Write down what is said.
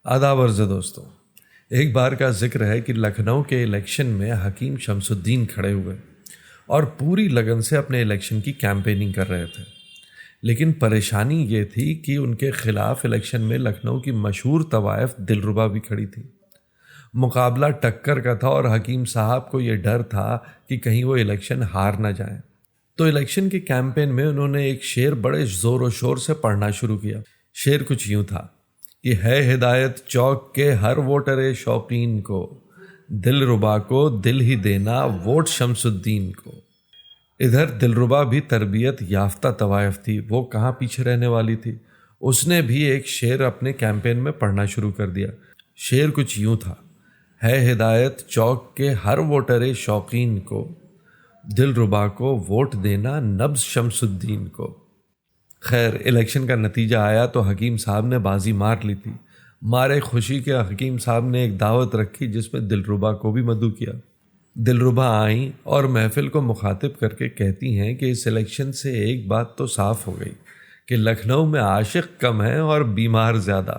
आदाब अर्ज़ दोस्तों। एक बार का जिक्र है कि लखनऊ के इलेक्शन में हकीम शमसुद्दीन खड़े हुए और पूरी लगन से अपने इलेक्शन की कैंपेनिंग कर रहे थे। लेकिन परेशानी ये थी कि उनके खिलाफ इलेक्शन में लखनऊ की मशहूर तवाइफ दिलरुबा भी खड़ी थी। मुकाबला टक्कर का था और हकीम साहब को ये डर था कि कहीं वो इलेक्शन हार ना जाएं। तो इलेक्शन के कैंपेन में उन्होंने एक शेर बड़े ज़ोर व शोर से पढ़ना शुरू किया। शेर कुछ यूं था कि है हिदायत चौक के हर वोटर शौकीन को, दिलरुबा को दिल ही देना वोट शमसुद्दीन को। इधर दिलरुबा भी तरबियत याफ्ता तवायफ थी, वो कहाँ पीछे रहने वाली थी। उसने भी एक शेर अपने कैंपेन में पढ़ना शुरू कर दिया। शेर कुछ यूं था, है हिदायत चौक के हर वोटर शौकीन को, दिलरुबा को वोट देना नब्ज शमसुद्दीन को। खैर, इलेक्शन का नतीजा आया तो हकीम साहब ने बाजी मार ली थी। मारे खुशी के हकीम साहब ने एक दावत रखी जिसमें दिलरुबा को भी मदऊ किया। दिलरुबा आई और महफिल को मुखातिब करके कहती हैं कि इस इलेक्शन से एक बात तो साफ हो गई कि लखनऊ में आशिक कम है और बीमार ज़्यादा।